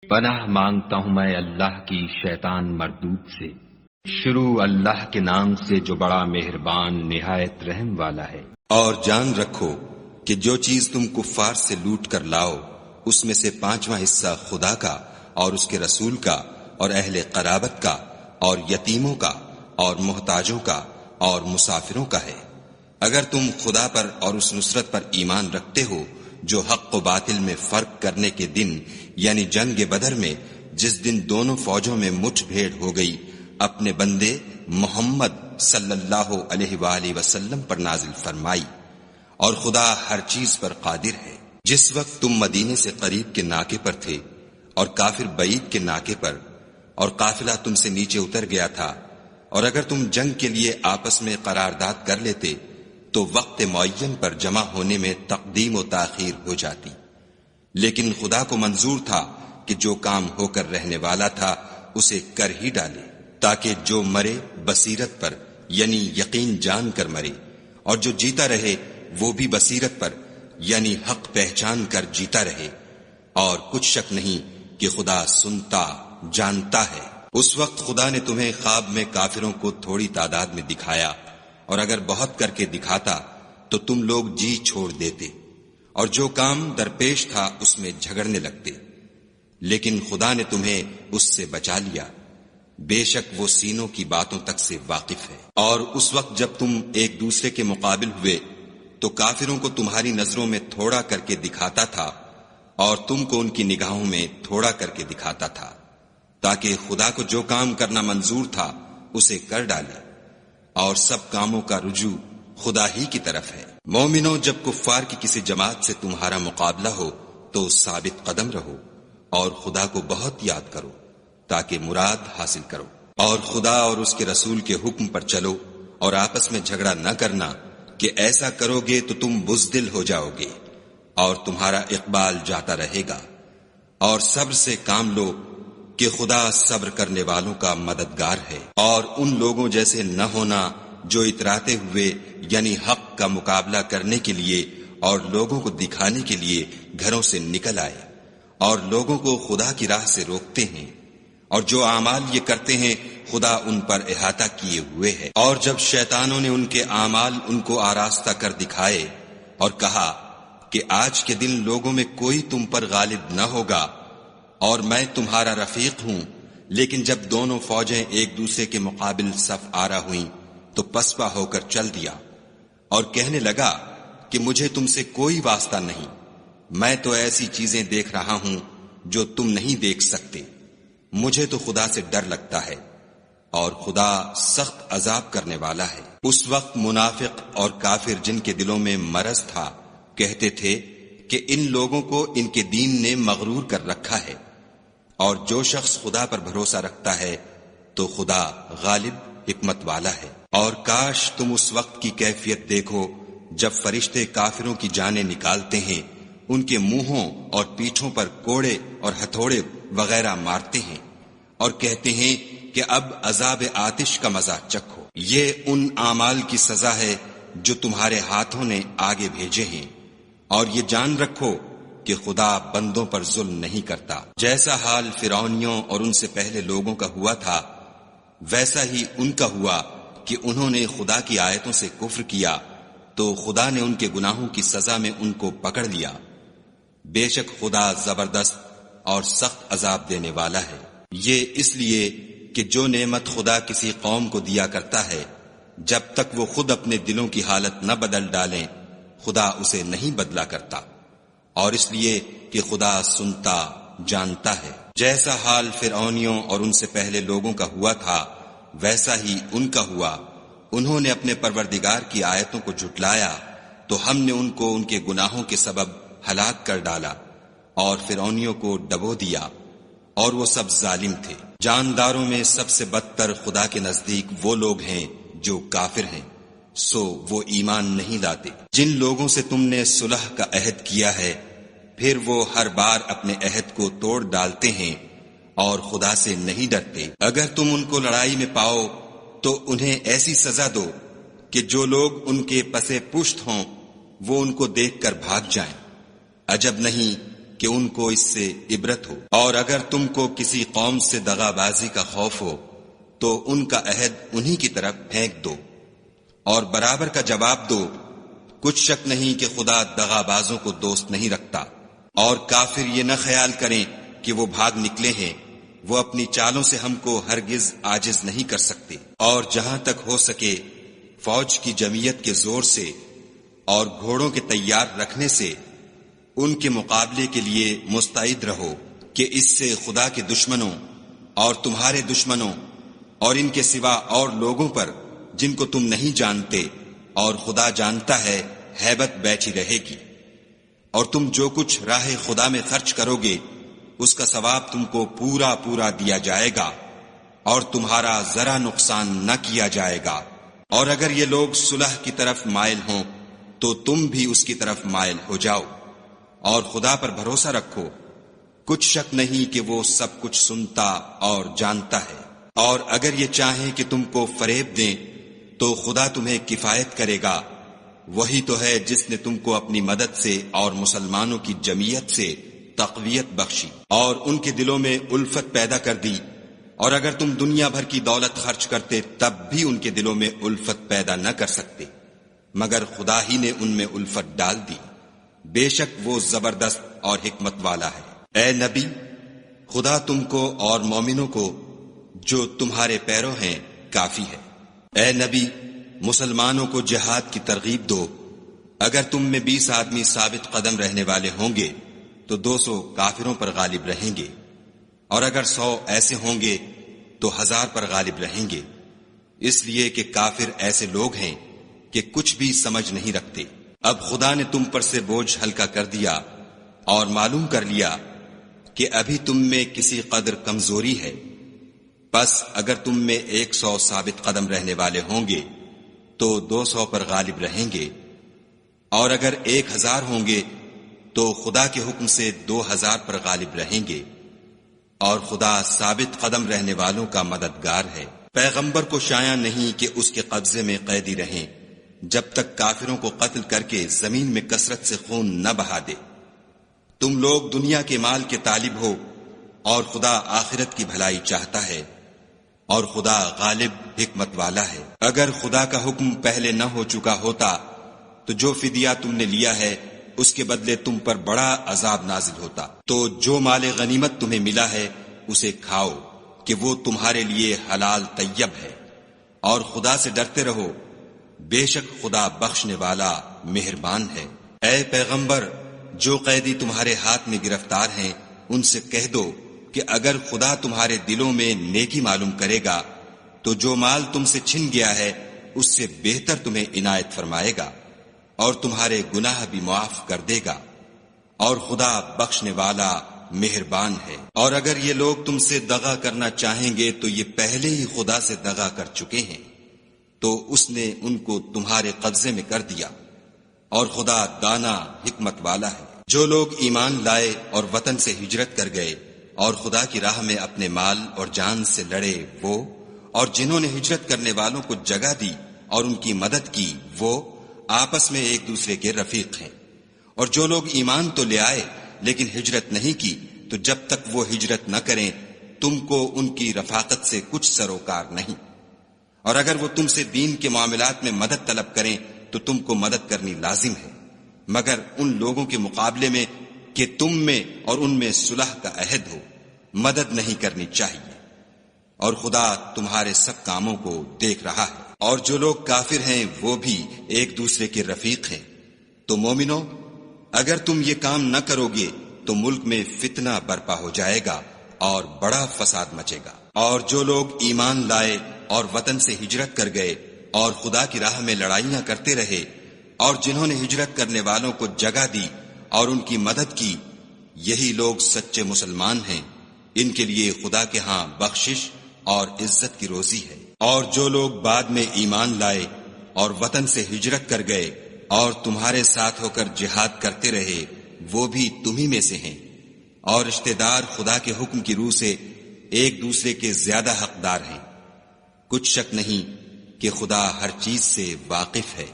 پناہ مانگتا ہوں میں اللہ کی شیطان مردود سے۔ شروع اللہ کے نام سے جو بڑا مہربان نہایت رحم والا ہے۔ اور جان رکھو کہ جو چیز تم کفار سے لوٹ کر لاؤ اس میں سے 5واں حصہ خدا کا اور اس کے رسول کا اور اہل قرابت کا اور یتیموں کا اور محتاجوں کا اور مسافروں کا ہے۔ اگر تم خدا پر اور اس نصرت پر ایمان رکھتے ہو جو حق و باطل میں فرق کرنے کے دن یعنی جنگ بدر میں جس دن دونوں فوجوں میں مٹھ بھیڑ ہو گئی اپنے بندے محمد صلی اللہ علیہ وآلہ وسلم پر نازل فرمائی، اور خدا ہر چیز پر قادر ہے۔ جس وقت تم مدینے سے قریب کے ناکے پر تھے اور کافر بعید کے ناکے پر، اور قافلہ تم سے نیچے اتر گیا تھا، اور اگر تم جنگ کے لیے آپس میں قرارداد کر لیتے تو وقت معین پر جمع ہونے میں تقدیم و تاخیر ہو جاتی، لیکن خدا کو منظور تھا کہ جو کام ہو کر رہنے والا تھا اسے کر ہی ڈالے، تاکہ جو مرے بصیرت پر یعنی یقین جان کر مرے، اور جو جیتا رہے وہ بھی بصیرت پر یعنی حق پہچان کر جیتا رہے، اور کچھ شک نہیں کہ خدا سنتا جانتا ہے۔ اس وقت خدا نے تمہیں خواب میں کافروں کو تھوڑی تعداد میں دکھایا، اور اگر بہت کر کے دکھاتا تو تم لوگ جی چھوڑ دیتے اور جو کام درپیش تھا اس میں جھگڑنے لگتے، لیکن خدا نے تمہیں اس سے بچا لیا، بے شک وہ سینوں کی باتوں تک سے واقف ہے۔ اور اس وقت جب تم ایک دوسرے کے مقابل ہوئے تو کافروں کو تمہاری نظروں میں تھوڑا کر کے دکھاتا تھا اور تم کو ان کی نگاہوں میں تھوڑا کر کے دکھاتا تھا، تاکہ خدا کو جو کام کرنا منظور تھا اسے کر ڈالے، اور سب کاموں کا رجوع خدا ہی کی طرف ہے۔ مومنو، جب کفار کی کسی جماعت سے تمہارا مقابلہ ہو تو ثابت قدم رہو اور خدا کو بہت یاد کرو تاکہ مراد حاصل کرو، اور خدا اور اس کے رسول کے حکم پر چلو، اور آپس میں جھگڑا نہ کرنا کہ ایسا کرو گے تو تم بزدل ہو جاؤ گے اور تمہارا اقبال جاتا رہے گا، اور صبر سے کام لو کہ خدا صبر کرنے والوں کا مددگار ہے۔ اور ان لوگوں جیسے نہ ہونا جو اتراتے ہوئے یعنی حق کا مقابلہ کرنے کے لیے اور لوگوں کو دکھانے کے لیے گھروں سے نکل آئے اور لوگوں کو خدا کی راہ سے روکتے ہیں، اور جو اعمال یہ کرتے ہیں خدا ان پر احاطہ کیے ہوئے ہے۔ اور جب شیطانوں نے ان کے اعمال ان کو آراستہ کر دکھائے اور کہا کہ آج کے دن لوگوں میں کوئی تم پر غالب نہ ہوگا اور میں تمہارا رفیق ہوں، لیکن جب دونوں فوجیں ایک دوسرے کے مقابل صف آرا ہوئیں تو پسپا ہو کر چل دیا اور کہنے لگا کہ مجھے تم سے کوئی واسطہ نہیں، میں تو ایسی چیزیں دیکھ رہا ہوں جو تم نہیں دیکھ سکتے، مجھے تو خدا سے ڈر لگتا ہے، اور خدا سخت عذاب کرنے والا ہے۔ اس وقت منافق اور کافر جن کے دلوں میں مرض تھا کہتے تھے کہ ان لوگوں کو ان کے دین نے مغرور کر رکھا ہے، اور جو شخص خدا پر بھروسہ رکھتا ہے تو خدا غالب حکمت والا ہے۔ اور کاش تم اس وقت کی کیفیت دیکھو جب فرشتے کافروں کی جانیں نکالتے ہیں، ان کے منہوں اور پیٹھوں پر کوڑے اور ہتھوڑے وغیرہ مارتے ہیں اور کہتے ہیں کہ اب عذاب آتش کا مزہ چکھو، یہ ان اعمال کی سزا ہے جو تمہارے ہاتھوں نے آگے بھیجے ہیں، اور یہ جان رکھو کہ خدا بندوں پر ظلم نہیں کرتا۔ جیسا حال فرعونیوں اور ان سے پہلے لوگوں کا ہوا تھا ویسا ہی ان کا ہوا کہ انہوں نے خدا کی آیتوں سے کفر کیا تو خدا نے ان کے گناہوں کی سزا میں ان کو پکڑ لیا، بے شک خدا زبردست اور سخت عذاب دینے والا ہے۔ یہ اس لیے کہ جو نعمت خدا کسی قوم کو دیا کرتا ہے جب تک وہ خود اپنے دلوں کی حالت نہ بدل ڈالیں خدا اسے نہیں بدلا کرتا، اور اس لیے کہ خدا سنتا جانتا ہے۔ جیسا حال فرعونیوں اور ان سے پہلے لوگوں کا ہوا تھا ویسا ہی ان کا ہوا، انہوں نے اپنے پروردگار کی آیتوں کو جھٹلایا تو ہم نے ان کو ان کے گناہوں کے سبب ہلاک کر ڈالا اور فرعونیوں کو ڈبو دیا، اور وہ سب ظالم تھے۔ جانداروں میں سب سے بدتر خدا کے نزدیک وہ لوگ ہیں جو کافر ہیں، سو وہ ایمان نہیں لاتے۔ جن لوگوں سے تم نے صلح کا عہد کیا ہے پھر وہ ہر بار اپنے عہد کو توڑ ڈالتے ہیں اور خدا سے نہیں ڈرتے۔ اگر تم ان کو لڑائی میں پاؤ تو انہیں ایسی سزا دو کہ جو لوگ ان کے پسے پشت ہوں وہ ان کو دیکھ کر بھاگ جائیں۔ عجب نہیں کہ ان کو اس سے عبرت ہو، اور اگر تم کو کسی قوم سے دغا بازی کا خوف ہو تو ان کا عہد انہی کی طرف پھینک دو اور برابر کا جواب دو۔ کچھ شک نہیں کہ خدا دغا بازوں کو دوست نہیں رکھتا، اور کافر یہ نہ خیال کریں کہ وہ بھاگ نکلے ہیں، وہ اپنی چالوں سے ہم کو ہرگز عاجز نہیں کر سکتے۔ اور جہاں تک ہو سکے فوج کی جمعیت کے زور سے اور گھوڑوں کے تیار رکھنے سے ان کے مقابلے کے لیے مستعد رہو، کہ اس سے خدا کے دشمنوں اور تمہارے دشمنوں اور ان کے سوا اور لوگوں پر جن کو تم نہیں جانتے اور خدا جانتا ہے ہیبت بیٹھی رہے گی۔ اور تم جو کچھ راہ خدا میں خرچ کرو گے اس کا ثواب تم کو پورا پورا دیا جائے گا، اور تمہارا ذرا نقصان نہ کیا جائے گا۔ اور اگر یہ لوگ صلح کی طرف مائل ہوں تو تم بھی اس کی طرف مائل ہو جاؤ، اور خدا پر بھروسہ رکھو، کچھ شک نہیں کہ وہ سب کچھ سنتا اور جانتا ہے۔ اور اگر یہ چاہیں کہ تم کو فریب دیں تو خدا تمہیں کفایت کرے گا، وہی تو ہے جس نے تم کو اپنی مدد سے اور مسلمانوں کی جمعیت سے تقویت بخشی اور ان کے دلوں میں الفت پیدا کر دی، اور اگر تم دنیا بھر کی دولت خرچ کرتے تب بھی ان کے دلوں میں الفت پیدا نہ کر سکتے، مگر خدا ہی نے ان میں الفت ڈال دی، بے شک وہ زبردست اور حکمت والا ہے۔ اے نبی، خدا تم کو اور مومنوں کو جو تمہارے پیرو ہیں کافی ہے۔ اے نبی، مسلمانوں کو جہاد کی ترغیب دو، اگر تم میں 20 آدمی ثابت قدم رہنے والے ہوں گے تو 200 کافروں پر غالب رہیں گے، اور اگر 100 ایسے ہوں گے تو 1000 پر غالب رہیں گے، اس لیے کہ کافر ایسے لوگ ہیں کہ کچھ بھی سمجھ نہیں رکھتے۔ اب خدا نے تم پر سے بوجھ ہلکا کر دیا اور معلوم کر لیا کہ ابھی تم میں کسی قدر کمزوری ہے، پس اگر تم میں 100 ثابت قدم رہنے والے ہوں گے تو 200 پر غالب رہیں گے، اور اگر 1000 ہوں گے تو خدا کے حکم سے 2000 پر غالب رہیں گے، اور خدا ثابت قدم رہنے والوں کا مددگار ہے۔ پیغمبر کو شایع نہیں کہ اس کے قبضے میں قیدی رہیں جب تک کافروں کو قتل کر کے زمین میں کثرت سے خون نہ بہا دے۔ تم لوگ دنیا کے مال کے طالب ہو اور خدا آخرت کی بھلائی چاہتا ہے، اور خدا غالب حکمت والا ہے۔ اگر خدا کا حکم پہلے نہ ہو چکا ہوتا تو جو فدیہ تم نے لیا ہے اس کے بدلے تم پر بڑا عذاب نازل ہوتا۔ تو جو مال غنیمت تمہیں ملا ہے اسے کھاؤ کہ وہ تمہارے لیے حلال طیب ہے، اور خدا سے ڈرتے رہو، بے شک خدا بخشنے والا مہربان ہے۔ اے پیغمبر، جو قیدی تمہارے ہاتھ میں گرفتار ہیں ان سے کہہ دو کہ اگر خدا تمہارے دلوں میں نیکی معلوم کرے گا تو جو مال تم سے چھن گیا ہے اس سے بہتر تمہیں عنایت فرمائے گا، اور تمہارے گناہ بھی معاف کر دے گا، اور خدا بخشنے والا مہربان ہے۔ اور اگر یہ لوگ تم سے دغا کرنا چاہیں گے تو یہ پہلے ہی خدا سے دغا کر چکے ہیں، تو اس نے ان کو تمہارے قبضے میں کر دیا، اور خدا دانا حکمت والا ہے۔ جو لوگ ایمان لائے اور وطن سے ہجرت کر گئے اور خدا کی راہ میں اپنے مال اور جان سے لڑے وہ، اور جنہوں نے ہجرت کرنے والوں کو جگہ دی اور ان کی مدد کی وہ آپس میں ایک دوسرے کے رفیق ہیں۔ اور جو لوگ ایمان تو لے آئے لیکن ہجرت نہیں کی تو جب تک وہ ہجرت نہ کریں تم کو ان کی رفاقت سے کچھ سروکار نہیں، اور اگر وہ تم سے دین کے معاملات میں مدد طلب کریں تو تم کو مدد کرنی لازم ہے، مگر ان لوگوں کے مقابلے میں کہ تم میں اور ان میں صلح کا عہد ہو مدد نہیں کرنی چاہیے، اور خدا تمہارے سب کاموں کو دیکھ رہا ہے۔ اور جو لوگ کافر ہیں وہ بھی ایک دوسرے کے رفیق ہیں۔ تو مومنو، اگر تم یہ کام نہ کرو گے تو ملک میں فتنہ برپا ہو جائے گا اور بڑا فساد مچے گا۔ اور جو لوگ ایمان لائے اور وطن سے ہجرت کر گئے اور خدا کی راہ میں لڑائیاں کرتے رہے، اور جنہوں نے ہجرت کرنے والوں کو جگہ دی اور ان کی مدد کی، یہی لوگ سچے مسلمان ہیں، ان کے لیے خدا کے ہاں بخشش اور عزت کی روزی ہے۔ اور جو لوگ بعد میں ایمان لائے اور وطن سے ہجرت کر گئے اور تمہارے ساتھ ہو کر جہاد کرتے رہے، وہ بھی تمہیں میں سے ہیں، اور رشتہ دار خدا کے حکم کی روح سے ایک دوسرے کے زیادہ حقدار ہیں۔ کچھ شک نہیں کہ خدا ہر چیز سے واقف ہے۔